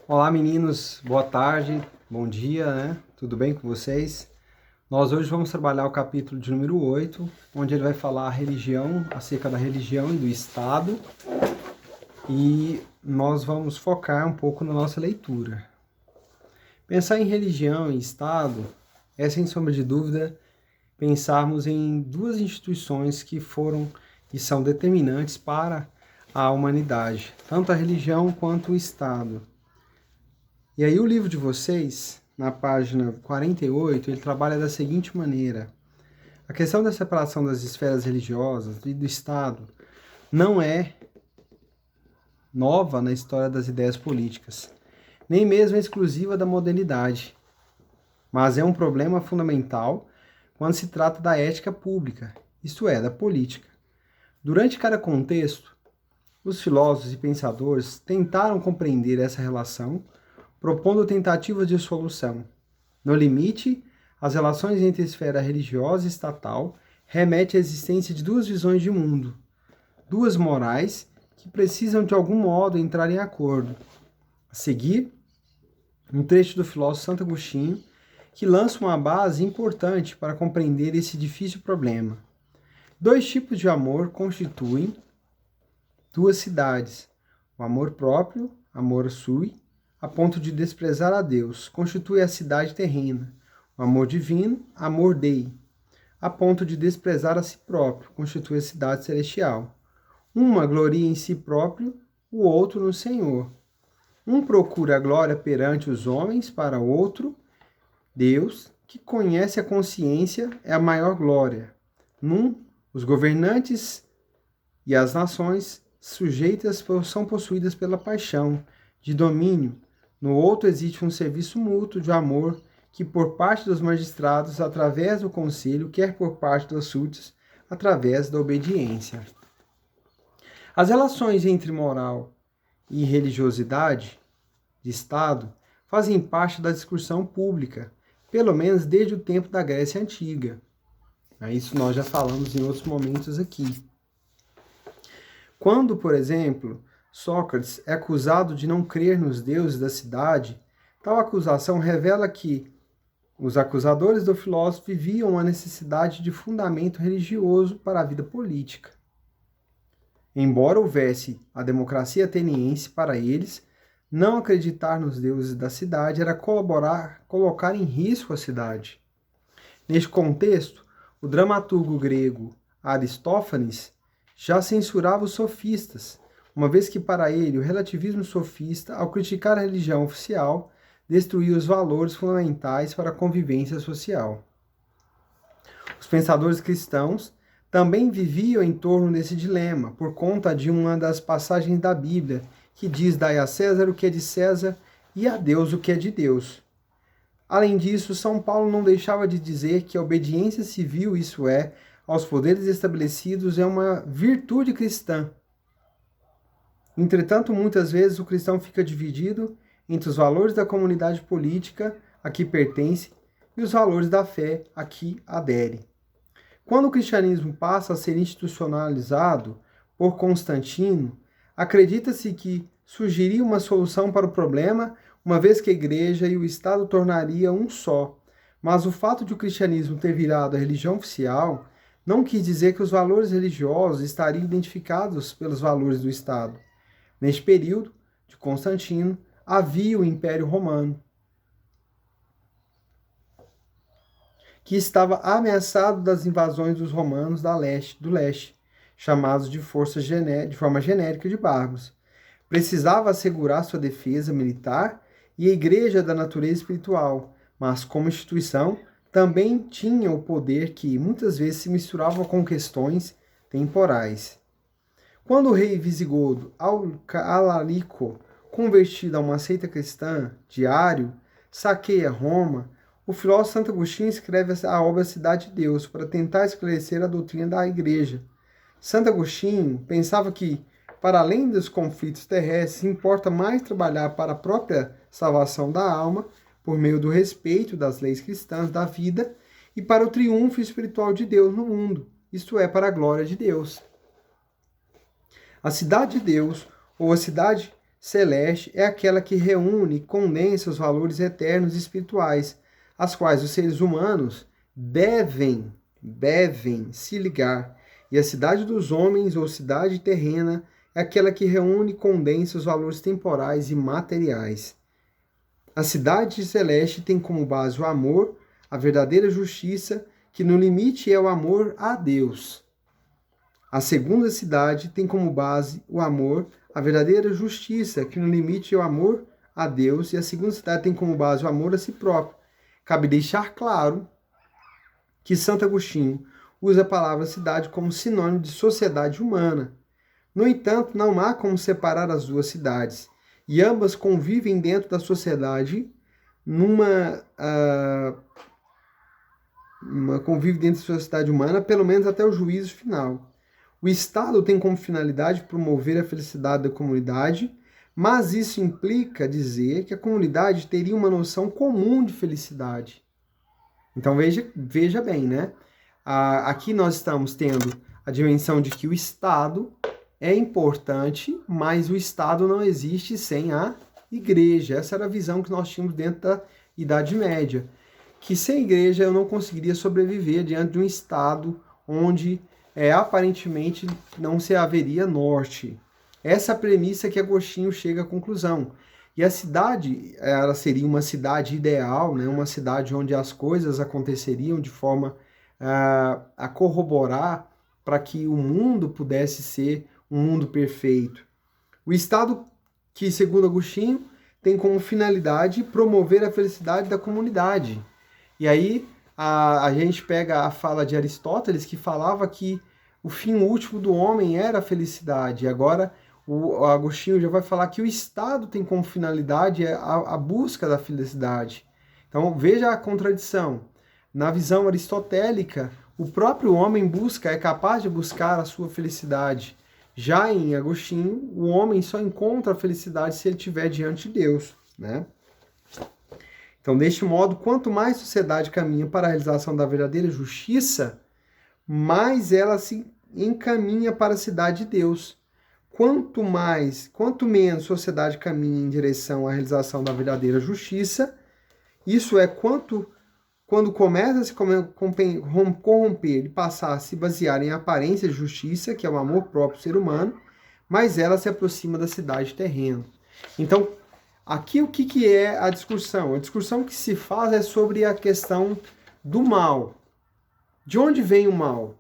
Olá meninos, boa tarde, bom dia, né? Tudo bem com vocês? Nós hoje vamos trabalhar o capítulo de número 8, onde ele vai falar acerca da religião e do Estado, e nós vamos focar um pouco na nossa leitura. Pensar em religião e Estado é, sem sombra de dúvida, pensarmos em duas instituições que foram e são determinantes para a humanidade, tanto a religião quanto o Estado. E aí o livro de vocês, na página 48, ele trabalha da seguinte maneira: a questão da separação das esferas religiosas e do Estado não é nova na história das ideias políticas, nem mesmo exclusiva da modernidade, mas é um problema fundamental quando se trata da ética pública, isto é, da política. Durante cada contexto, os filósofos e pensadores tentaram compreender essa relação, propondo tentativas de solução. No limite, as relações entre a esfera religiosa e estatal remetem à existência de duas visões de mundo, duas morais que precisam de algum modo entrar em acordo. A seguir, um trecho do filósofo Santo Agostinho, que lança uma base importante para compreender esse difícil problema. Dois tipos de amor constituem duas cidades: o amor próprio, amor sui, a ponto de desprezar a Deus, constitui a cidade terrena. O amor divino, amor dei, a ponto de desprezar a si próprio, constitui a cidade celestial. Uma gloria em si próprio, o outro no Senhor. Um procura a glória perante os homens, para o outro, Deus, que conhece a consciência, é a maior glória. Num, os governantes e as nações sujeitas são possuídas pela paixão de domínio. No outro existe um serviço mútuo de amor que por parte dos magistrados, através do conselho, quer por parte dos súditos, através da obediência. As relações entre moral e religiosidade de Estado fazem parte da discussão pública, pelo menos desde o tempo da Grécia Antiga. Isso nós já falamos em outros momentos aqui. Quando, por exemplo, Sócrates é acusado de não crer nos deuses da cidade, tal acusação revela que os acusadores do filósofo viviam a necessidade de fundamento religioso para a vida política. Embora houvesse a democracia ateniense, para eles, não acreditar nos deuses da cidade era colocar em risco a cidade. Neste contexto, o dramaturgo grego Aristófanes já censurava os sofistas, uma vez que para ele o relativismo sofista, ao criticar a religião oficial, destruía os valores fundamentais para a convivência social. Os pensadores cristãos também viviam em torno desse dilema, por conta de uma das passagens da Bíblia, que diz: dai a César o que é de César e a Deus o que é de Deus. Além disso, São Paulo não deixava de dizer que a obediência civil, isso é, aos poderes estabelecidos, é uma virtude cristã. Entretanto, muitas vezes o cristão fica dividido entre os valores da comunidade política a que pertence e os valores da fé a que adere. Quando o cristianismo passa a ser institucionalizado por Constantino, acredita-se que surgiria uma solução para o problema, uma vez que a igreja e o Estado tornaria um só. Mas o fato de o cristianismo ter virado a religião oficial não quis dizer que os valores religiosos estariam identificados pelos valores do Estado. Neste período de Constantino, havia o Império Romano, que estava ameaçado das invasões dos romanos do leste, chamados de forma genérica de bárbaros. Precisava assegurar sua defesa militar e a igreja da natureza espiritual, mas como instituição também tinha o poder que muitas vezes se misturava com questões temporais. Quando o rei visigodo Alarico, convertido a uma seita cristã, Diário, saqueia Roma, o filósofo Santo Agostinho escreve a obra Cidade de Deus para tentar esclarecer a doutrina da igreja. Santo Agostinho pensava que, para além dos conflitos terrestres, importa mais trabalhar para a própria salvação da alma, por meio do respeito das leis cristãs da vida, e para o triunfo espiritual de Deus no mundo, isto é, para a glória de Deus. A cidade de Deus, ou a cidade celeste é aquela que reúne e condensa os valores eternos e espirituais, às quais os seres humanos devem se ligar. E a cidade dos homens, ou cidade terrena, é aquela que reúne e condensa os valores temporais e materiais. A cidade celeste tem como base o amor, a verdadeira justiça, que no limite é o amor a Deus. A segunda cidade tem como base o amor, a verdadeira justiça, que no limite é o amor a Deus. E a segunda cidade tem como base o amor a si próprio. Cabe deixar claro que Santo Agostinho usa a palavra cidade como sinônimo de sociedade humana. No entanto, não há como separar as duas cidades, e ambas convivem dentro da sociedade convive dentro da sociedade humana, pelo menos até o juízo final. O Estado tem como finalidade promover a felicidade da comunidade, mas isso implica dizer que a comunidade teria uma noção comum de felicidade. Então veja bem, né? Aqui nós estamos tendo a dimensão de que o Estado é importante, mas o Estado não existe sem a Igreja. Essa era a visão que nós tínhamos dentro da Idade Média. Que sem Igreja eu não conseguiria sobreviver diante de um Estado onde aparentemente não se haveria norte. Essa é a premissa que Agostinho chega à conclusão. E a cidade, ela seria uma cidade ideal, né? Uma cidade onde as coisas aconteceriam de forma a corroborar para que o mundo pudesse ser um mundo perfeito. O Estado que, segundo Agostinho, tem como finalidade promover a felicidade da comunidade. E aí a gente pega a fala de Aristóteles, que falava que o fim último do homem era a felicidade. E agora o Agostinho já vai falar que o Estado tem como finalidade a busca da felicidade. Então veja a contradição. Na visão aristotélica, o próprio homem é capaz de buscar a sua felicidade. Já em Agostinho, o homem só encontra a felicidade se ele estiver diante de Deus, né? Então, deste modo, quanto mais a sociedade caminha para a realização da verdadeira justiça, mais ela se encaminha para a cidade de Deus. Quanto menos a sociedade caminha em direção à realização da verdadeira justiça, isso é quando começa a se corromper e passar a se basear em aparência de justiça, que é o amor próprio do ser humano, mas ela se aproxima da cidade terrena. Então, aqui o que é a discussão? A discussão que se faz é sobre a questão do mal. De onde vem o mal?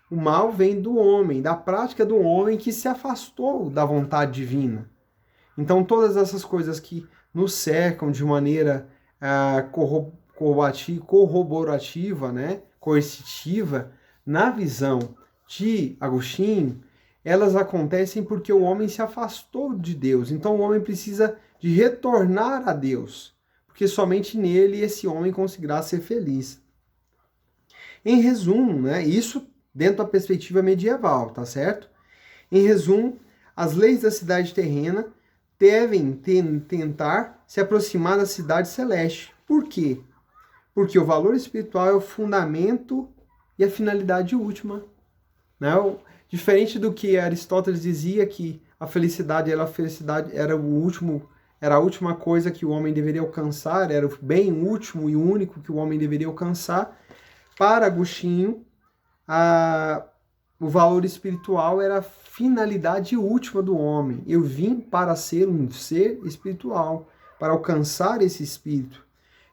O mal vem do homem, da prática do homem que se afastou da vontade divina. Então, todas essas coisas que nos cercam de maneira corroborativa, né, coercitiva, na visão de Agostinho, elas acontecem porque o homem se afastou de Deus. Então o homem precisa de retornar a Deus, porque somente nele esse homem conseguirá ser feliz. Em resumo, né, isso dentro da perspectiva medieval, tá certo? Em resumo, as leis da cidade terrena devem tentar se aproximar da cidade celeste. Por quê? Porque o valor espiritual é o fundamento e a finalidade última. Né? Diferente do que Aristóteles dizia, que a felicidade era a última coisa que o homem deveria alcançar, era o bem último e único que o homem deveria alcançar. Para Agostinho, o valor espiritual era a finalidade última do homem. Eu vim para ser um ser espiritual, para alcançar esse espírito.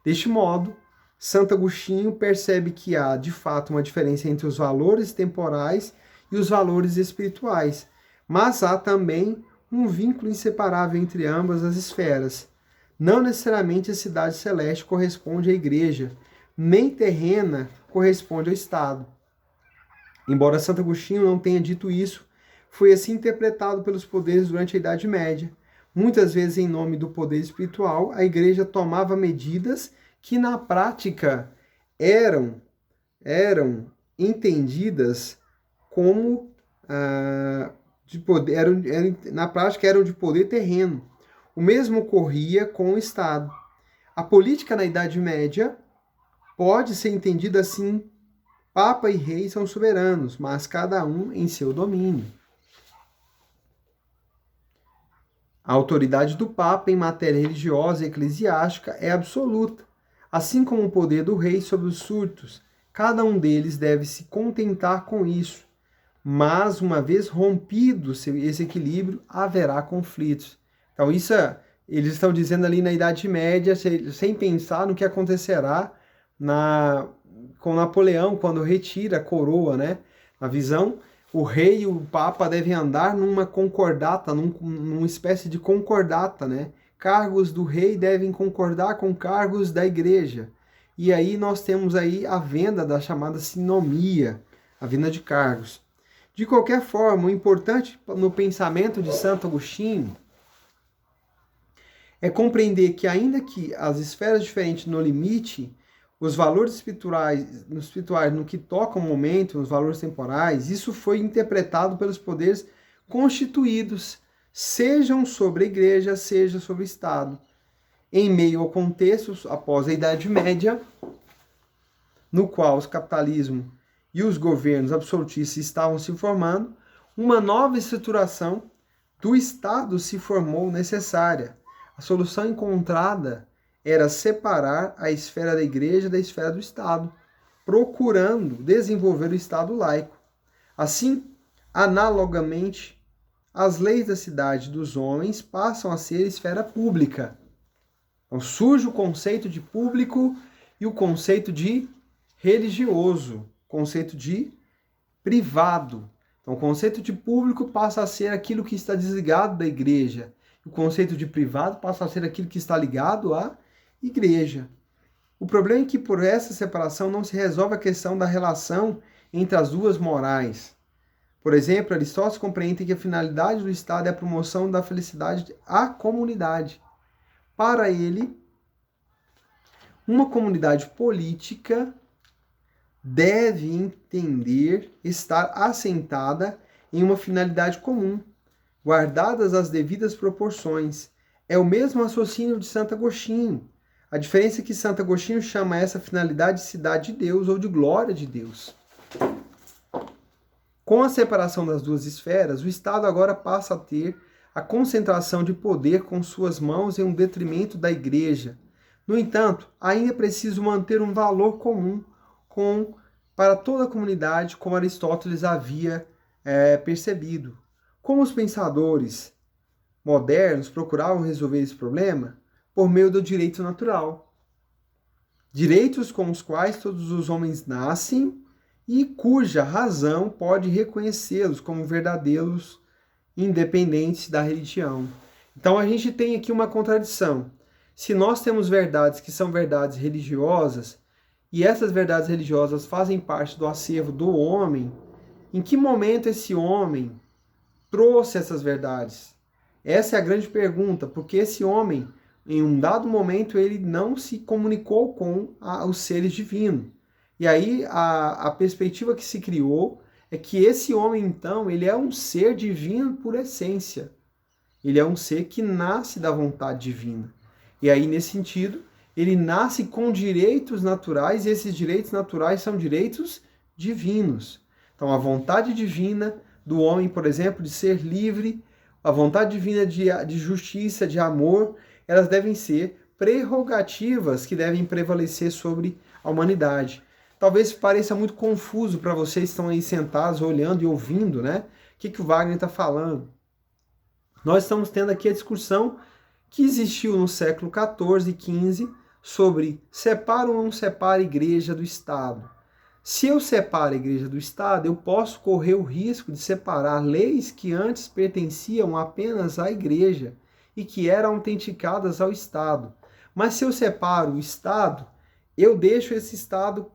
Deste modo, Santo Agostinho percebe que há, de fato, uma diferença entre os valores temporais e os valores espirituais, mas há também um vínculo inseparável entre ambas as esferas. Não necessariamente a cidade celeste corresponde à igreja, nem terrena corresponde ao Estado. Embora Santo Agostinho não tenha dito isso, foi assim interpretado pelos poderes durante a Idade Média. Muitas vezes, em nome do poder espiritual, a igreja tomava medidas que na prática eram entendidas como de poder, na prática eram de poder terreno. O mesmo ocorria com o Estado. A política na Idade Média pode ser entendida assim: Papa e rei são soberanos, mas cada um em seu domínio. A autoridade do Papa em matéria religiosa e eclesiástica é absoluta, assim como o poder do rei sobre os súditos. Cada um deles deve se contentar com isso, mas uma vez rompido esse equilíbrio, haverá conflitos. Então isso eles estão dizendo ali na Idade Média, sem pensar no que acontecerá com Napoleão, quando retira a coroa, né? Na visão, o rei e o papa devem andar numa concordata, numa espécie de concordata, né? Cargos do rei devem concordar com cargos da igreja. E aí nós temos aí a venda da chamada sinomia, a venda de cargos. De qualquer forma, o importante no pensamento de Santo Agostinho é compreender que, ainda que as esferas diferentes no limite, os valores espirituais no que toca o momento, os valores temporais, isso foi interpretado pelos poderes constituídos, sejam sobre a igreja, seja sobre o Estado. Em meio ao contexto, após a Idade Média, no qual o capitalismo e os governos absolutistas estavam se formando, uma nova estruturação do Estado se formou necessária. A solução encontrada era separar a esfera da igreja da esfera do Estado, procurando desenvolver o Estado laico. Assim, analogamente, as leis da cidade dos homens passam a ser esfera pública. Então surge o conceito de público e o conceito de religioso, conceito de privado. Então o conceito de público passa a ser aquilo que está desligado da igreja. O conceito de privado passa a ser aquilo que está ligado à igreja. O problema é que por essa separação não se resolve a questão da relação entre as duas morais. Por exemplo, Aristóteles compreende que a finalidade do Estado é a promoção da felicidade à comunidade. Para ele, uma comunidade política deve entender estar assentada em uma finalidade comum, guardadas as devidas proporções. É o mesmo raciocínio de Santo Agostinho. A diferença é que Santo Agostinho chama essa finalidade de cidade de Deus ou de glória de Deus. Com a separação das duas esferas, o Estado agora passa a ter a concentração de poder com suas mãos em um detrimento da igreja. No entanto, ainda é preciso manter um valor comum para toda a comunidade, como Aristóteles havia percebido. Como os pensadores modernos procuravam resolver esse problema? Por meio do direito natural. Direitos com os quais todos os homens nascem e cuja razão pode reconhecê-los como verdadeiros, independentes da religião. Então a gente tem aqui uma contradição. Se nós temos verdades que são verdades religiosas, e essas verdades religiosas fazem parte do acervo do homem, em que momento esse homem trouxe essas verdades? Essa é a grande pergunta, porque esse homem, em um dado momento, ele não se comunicou com os seres divinos. E aí a perspectiva que se criou é que esse homem, então, ele é um ser divino por essência. Ele é um ser que nasce da vontade divina. E aí, nesse sentido, ele nasce com direitos naturais, e esses direitos naturais são direitos divinos. Então, a vontade divina do homem, por exemplo, de ser livre, a vontade divina de justiça, de amor, elas devem ser prerrogativas que devem prevalecer sobre a humanidade. Talvez pareça muito confuso para vocês que estão aí sentados, olhando e ouvindo, né? O que o Wagner está falando? Nós estamos tendo aqui a discussão que existiu no século XIV e XV sobre separa ou não separa a igreja do Estado. Se eu separo a igreja do Estado, eu posso correr o risco de separar leis que antes pertenciam apenas à igreja e que eram autenticadas ao Estado. Mas se eu separo o Estado, eu deixo esse Estado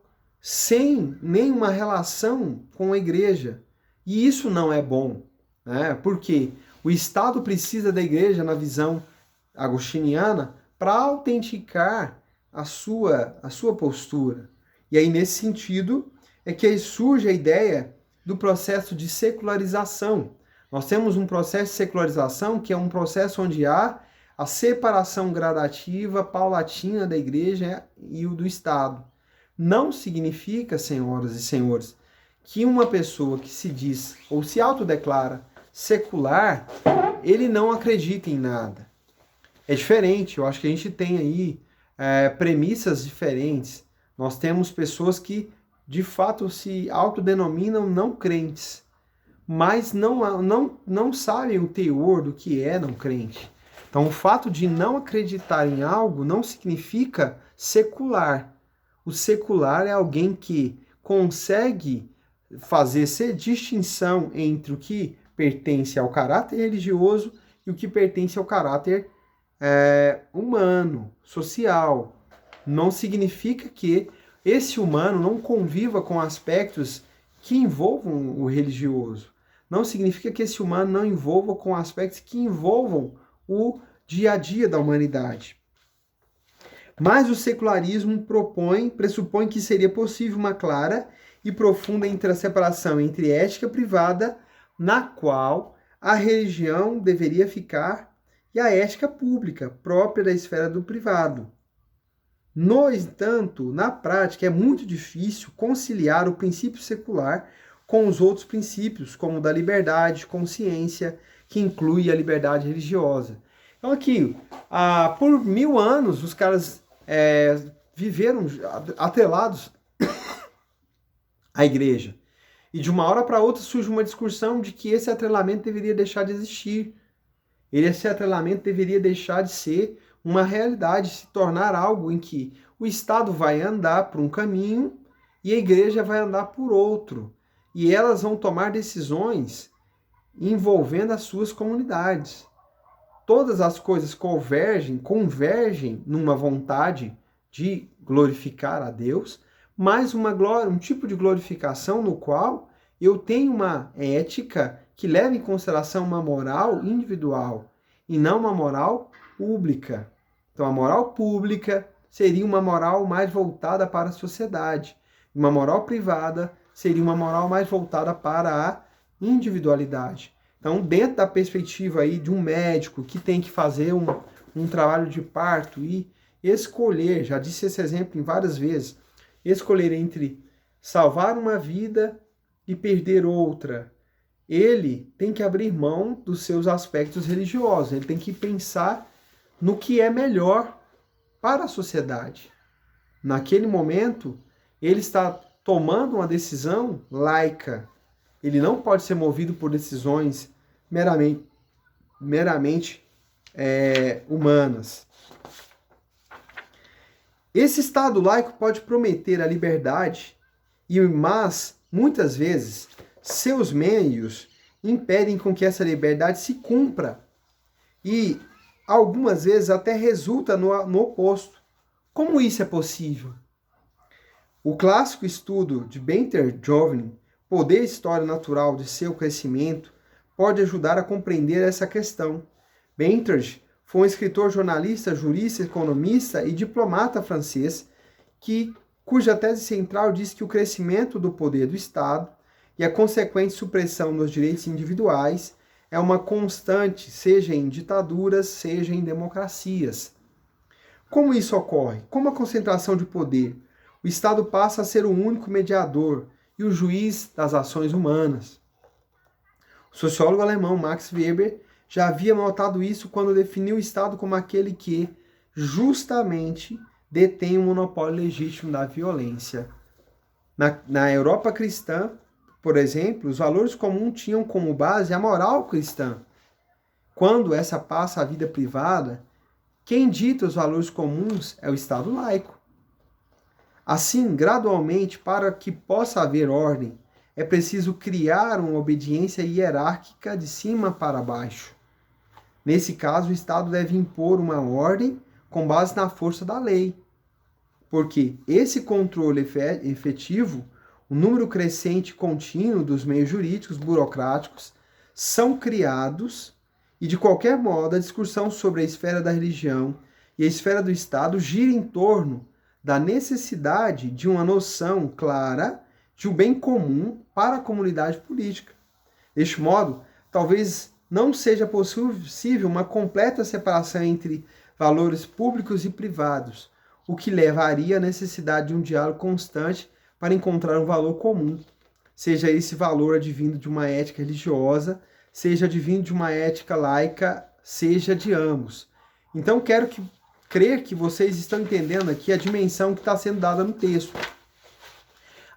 sem nenhuma relação com a igreja. E isso não é bom, né? Porque o Estado precisa da igreja, na visão agostiniana, para autenticar a sua postura. E aí, nesse sentido, é que aí surge a ideia do processo de secularização. Nós temos um processo de secularização que é um processo onde há a separação gradativa, paulatina da igreja e o do Estado. Não significa, senhoras e senhores, que uma pessoa que se diz ou se autodeclara secular, ele não acredita em nada. É diferente, eu acho que a gente tem aí premissas diferentes. Nós temos pessoas que, de fato, se autodenominam não crentes, mas não sabem o teor do que é não crente. Então, o fato de não acreditar em algo não significa secular. O secular é alguém que consegue fazer essa distinção entre o que pertence ao caráter religioso e o que pertence ao caráter humano, social. Não significa que esse humano não conviva com aspectos que envolvam o religioso. Não significa que esse humano não envolva com aspectos que envolvam o dia a dia da humanidade. Mas o secularismo pressupõe que seria possível uma clara e profunda separação entre ética privada, na qual a religião deveria ficar, e a ética pública, própria da esfera do privado. No entanto, na prática, é muito difícil conciliar o princípio secular com os outros princípios, como o da liberdade de consciência, que inclui a liberdade religiosa. Então aqui, por 1000 anos, os caras viveram atrelados à igreja. E de uma hora para outra surge uma discussão de que esse atrelamento deveria deixar de existir. Esse atrelamento deveria deixar de ser uma realidade, se tornar algo em que o Estado vai andar por um caminho e a igreja vai andar por outro. E elas vão tomar decisões envolvendo as suas comunidades. Todas as coisas convergem numa vontade de glorificar a Deus, mas um tipo de glorificação no qual eu tenho uma ética que leva em consideração uma moral individual e não uma moral pública. Então, a moral pública seria uma moral mais voltada para a sociedade. Uma moral privada seria uma moral mais voltada para a individualidade. Então, dentro da perspectiva aí de um médico que tem que fazer um trabalho de parto e escolher, já disse esse exemplo em várias vezes, escolher entre salvar uma vida e perder outra, ele tem que abrir mão dos seus aspectos religiosos, ele tem que pensar no que é melhor para a sociedade. Naquele momento, ele está tomando uma decisão laica. Ele não pode ser movido por decisões meramente humanas. Esse Estado laico pode prometer a liberdade, mas, muitas vezes, seus meios impedem com que essa liberdade se cumpra. E, algumas vezes, até resulta no oposto. Como isso é possível? O clássico estudo de Benter Jovnin, Poder e História Natural de Seu Crescimento, pode ajudar a compreender essa questão. Benter foi um escritor, jornalista, jurista, economista e diplomata francês cuja tese central diz que o crescimento do poder do Estado e a consequente supressão dos direitos individuais é uma constante, seja em ditaduras, seja em democracias. Como isso ocorre? Como a concentração de poder? O Estado passa a ser o único mediador e o juiz das ações humanas. O sociólogo alemão Max Weber já havia notado isso quando definiu o Estado como aquele que, justamente, detém o monopólio legítimo da violência. Na Europa cristã, por exemplo, os valores comuns tinham como base a moral cristã. Quando essa passa à vida privada, quem dita os valores comuns é o Estado laico. Assim, gradualmente, para que possa haver ordem, é preciso criar uma obediência hierárquica de cima para baixo. Nesse caso, o Estado deve impor uma ordem com base na força da lei, porque esse controle efetivo, o número crescente e contínuo dos meios jurídicos burocráticos são criados e, de qualquer modo, a discussão sobre a esfera da religião e a esfera do Estado gira em torno da necessidade de uma noção clara de um bem comum para a comunidade política. Deste modo, talvez não seja possível uma completa separação entre valores públicos e privados, o que levaria à necessidade de um diálogo constante para encontrar um valor comum, seja esse valor advindo de uma ética religiosa, seja advindo de uma ética laica, seja de ambos. Então, quero crer que vocês estão entendendo aqui a dimensão que está sendo dada no texto.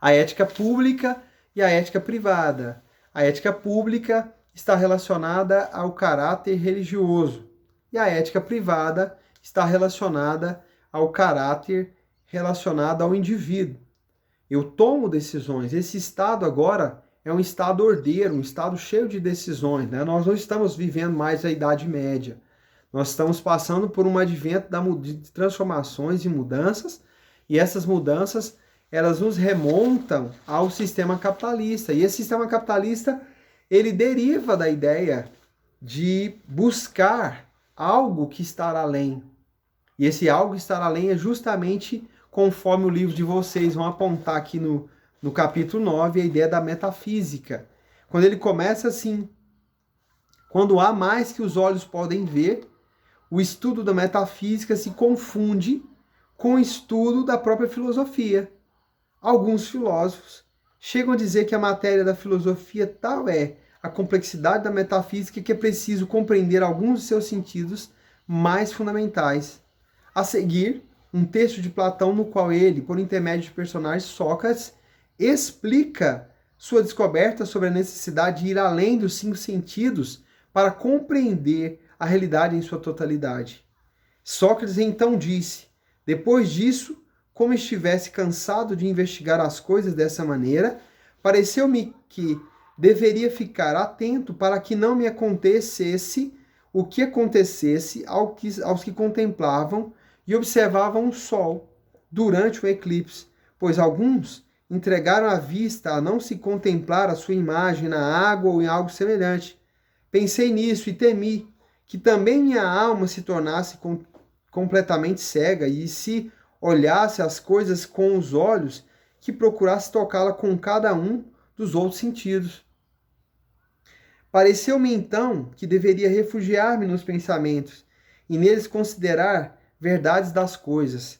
A ética pública e a ética privada. A ética pública está relacionada ao caráter religioso e a ética privada está relacionada ao caráter relacionado ao indivíduo. Eu tomo decisões. Esse estado agora é um estado ordeiro, um estado cheio de decisões, né? Nós não estamos vivendo mais a Idade Média. Nós estamos passando por um advento de transformações e mudanças, e essas mudanças, elas nos remontam ao sistema capitalista. E esse sistema capitalista, ele deriva da ideia de buscar algo que está além. E esse algo que está além é justamente conforme o livro de vocês vão apontar aqui no capítulo 9, a ideia da metafísica. Quando ele começa assim: quando há mais que os olhos podem ver, o estudo da metafísica se confunde com o estudo da própria filosofia. Alguns filósofos chegam a dizer que a matéria da filosofia tal é a complexidade da metafísica que é preciso compreender alguns de seus sentidos mais fundamentais. A seguir, um texto de Platão no qual ele, por intermédio de personagem Sócrates, explica sua descoberta sobre a necessidade de ir além dos 5 sentidos para compreender a realidade em sua totalidade. Sócrates então disse: depois disso, como estivesse cansado de investigar as coisas dessa maneira, pareceu-me que deveria ficar atento para que não me acontecesse o que acontecesse aos que contemplavam e observavam o sol durante o eclipse, pois alguns entregaram a vista a não se contemplar a sua imagem na água ou em algo semelhante. Pensei nisso e temi que também minha alma se tornasse completamente cega e se olhasse as coisas com os olhos, que procurasse tocá-la com cada um dos outros sentidos. Pareceu-me então que deveria refugiar-me nos pensamentos e neles considerar verdades das coisas.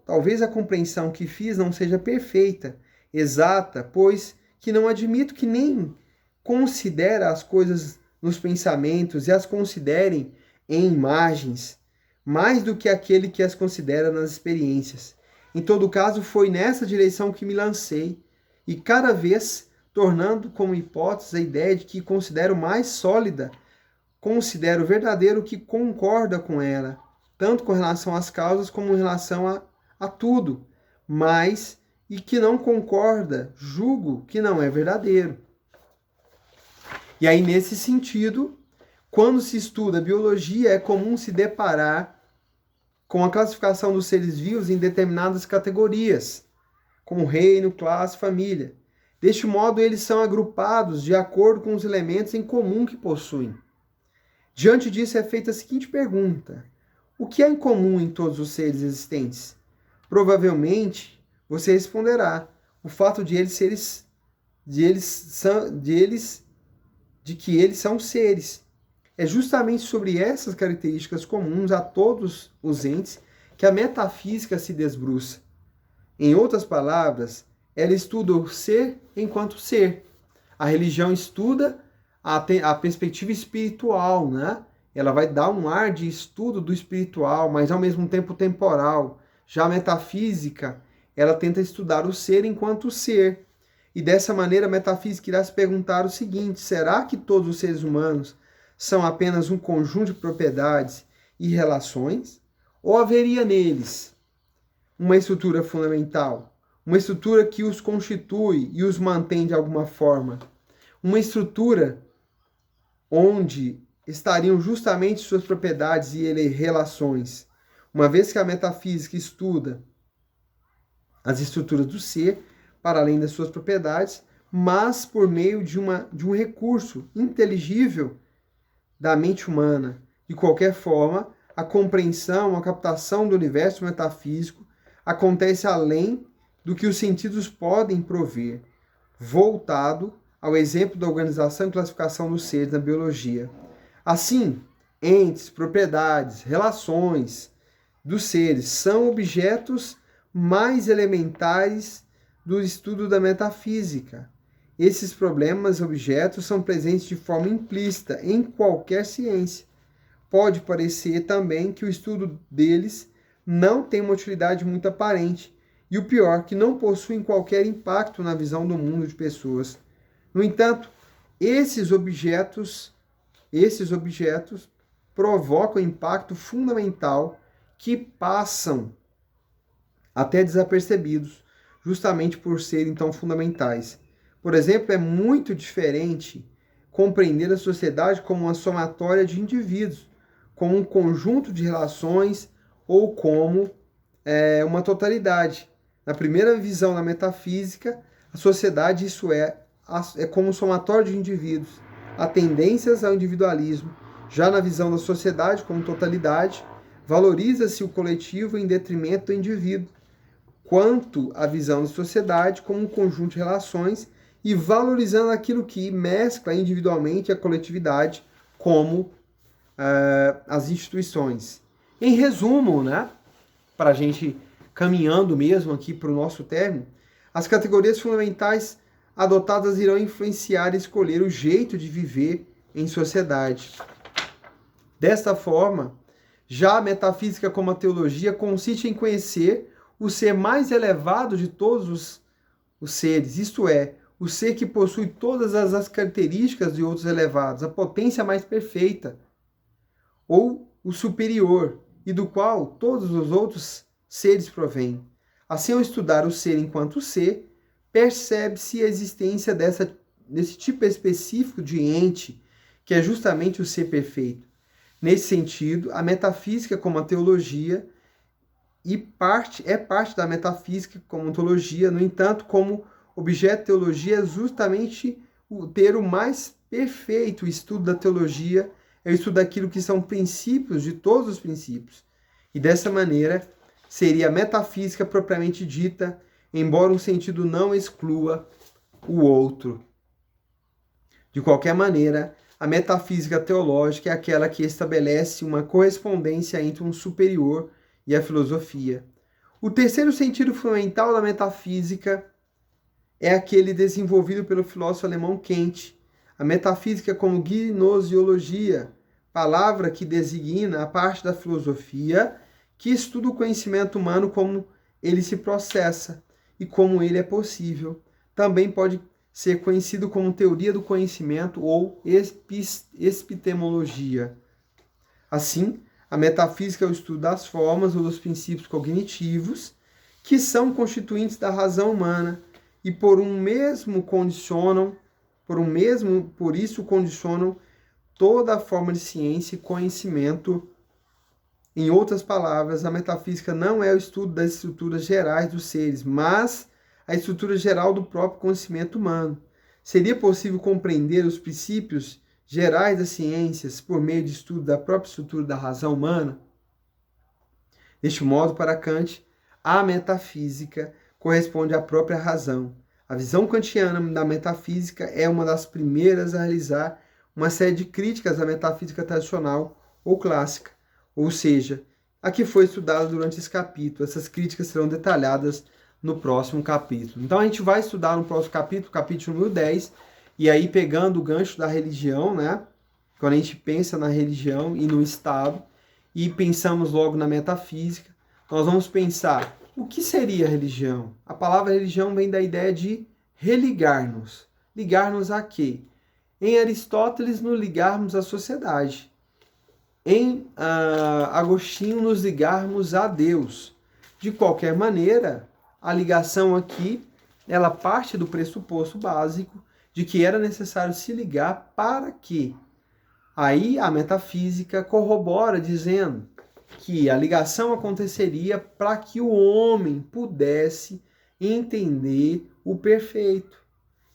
Talvez a compreensão que fiz não seja perfeita, exata, pois que não admito que nem considera as coisas nos pensamentos e as considerem em imagens, mais do que aquele que as considera nas experiências. Em todo caso, foi nessa direção que me lancei, e cada vez tornando como hipótese a ideia de que considero mais sólida, considero verdadeiro o que concorda com ela, tanto com relação às causas como em relação a tudo, mas e que não concorda, julgo que não é verdadeiro. E aí, nesse sentido, quando se estuda biologia, é comum se deparar com a classificação dos seres vivos em determinadas categorias, como reino, classe, família. Deste modo, eles são agrupados de acordo com os elementos em comum que possuem. Diante disso, é feita a seguinte pergunta: o que há em comum em todos os seres existentes? Provavelmente, você responderá: o fato de que eles são seres. É justamente sobre essas características comuns a todos os entes que a metafísica se debruça. Em outras palavras, ela estuda o ser enquanto ser. A religião estuda a perspectiva espiritual, né? Ela vai dar um ar de estudo do espiritual, mas ao mesmo tempo temporal. Já a metafísica, ela tenta estudar o ser enquanto ser. E dessa maneira a metafísica irá se perguntar o seguinte: será que todos os seres humanos são apenas um conjunto de propriedades e relações? Ou haveria neles uma estrutura fundamental? Uma estrutura que os constitui e os mantém de alguma forma? Uma estrutura onde estariam justamente suas propriedades e relações? Uma vez que a metafísica estuda as estruturas do ser, para além das suas propriedades, mas por meio de um recurso inteligível da mente humana. De qualquer forma, a compreensão, a captação do universo metafísico acontece além do que os sentidos podem prover, voltado ao exemplo da organização e classificação dos seres na biologia. Assim, entes, propriedades, relações dos seres são objetos mais elementares do estudo da metafísica. esses problemas, objetos, são presentes de forma implícita em qualquer ciência. Pode parecer também que o estudo deles não tem uma utilidade muito aparente, e o pior, que não possuem qualquer impacto na visão do mundo de pessoas. No entanto, esses objetos provocam impacto fundamental que passam até desapercebidos, justamente por serem tão fundamentais. Por exemplo, é muito diferente compreender a sociedade como uma somatória de indivíduos, como um conjunto de relações ou como uma totalidade. Na primeira visão da metafísica, a sociedade, isso é como um somatório de indivíduos, há tendências ao individualismo. Já na visão da sociedade como totalidade, valoriza-se o coletivo em detrimento do indivíduo, quanto à visão da sociedade como um conjunto de relações e valorizando aquilo que mescla individualmente a coletividade, como as instituições. Em resumo, né, para a gente caminhando mesmo aqui para o nosso término, as categorias fundamentais adotadas irão influenciar e escolher o jeito de viver em sociedade. Desta forma, já a metafísica como a teologia consiste em conhecer o ser mais elevado de todos os seres, isto é, o ser que possui todas as características de outros elevados, a potência mais perfeita, ou o superior, e do qual todos os outros seres provêm. Assim, ao estudar o ser enquanto ser, percebe-se a existência desse tipo específico de ente, que é justamente o ser perfeito. Nesse sentido, a metafísica como a teologia é parte da metafísica como ontologia, no entanto, como objeto de teologia é justamente ter o mais perfeito estudo da teologia, é o estudo daquilo que são princípios de todos os princípios. E dessa maneira, seria a metafísica propriamente dita, embora um sentido não exclua o outro. De qualquer maneira, a metafísica teológica é aquela que estabelece uma correspondência entre um superior e a filosofia. O terceiro sentido fundamental da metafísica é aquele desenvolvido pelo filósofo alemão Kant. A metafísica como gnosiologia, palavra que designa a parte da filosofia que estuda o conhecimento humano, como ele se processa e como ele é possível. Também pode ser conhecido como teoria do conhecimento ou epistemologia. Assim, a metafísica é o estudo das formas ou dos princípios cognitivos que são constituintes da razão humana e por isso condicionam toda a forma de ciência e conhecimento. Em outras palavras, a metafísica não é o estudo das estruturas gerais dos seres, mas a estrutura geral do próprio conhecimento humano. Seria possível compreender os princípios gerais das ciências por meio de estudo da própria estrutura da razão humana? Deste modo, para Kant, a metafísica corresponde à própria razão. A visão kantiana da metafísica é uma das primeiras a realizar uma série de críticas à metafísica tradicional ou clássica, ou seja, a que foi estudada durante esse capítulo. Essas críticas serão detalhadas no próximo capítulo. Então a gente vai estudar no próximo capítulo, capítulo número 10, e aí pegando o gancho da religião, né? Quando a gente pensa na religião e no Estado, e pensamos logo na metafísica, nós vamos pensar, o que seria religião? A palavra religião vem da ideia de religar-nos. Ligar-nos a quê? Em Aristóteles, nos ligarmos à sociedade. Em Agostinho, nos ligarmos a Deus. De qualquer maneira, a ligação aqui, ela parte do pressuposto básico de que era necessário se ligar para quê? Aí a metafísica corrobora dizendo que a ligação aconteceria para que o homem pudesse entender o perfeito.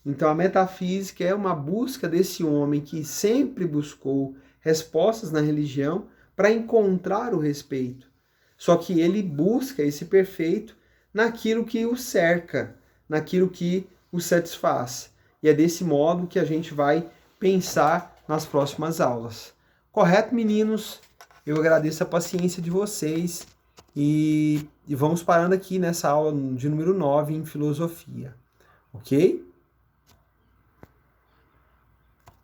Então a metafísica é uma busca desse homem que sempre buscou respostas na religião para encontrar o respeito. Só que ele busca esse perfeito naquilo que o cerca, naquilo que o satisfaz. E é desse modo que a gente vai pensar nas próximas aulas. Correto, meninos? Eu agradeço a paciência de vocês e vamos parando aqui nessa aula de número 9 em filosofia. Ok?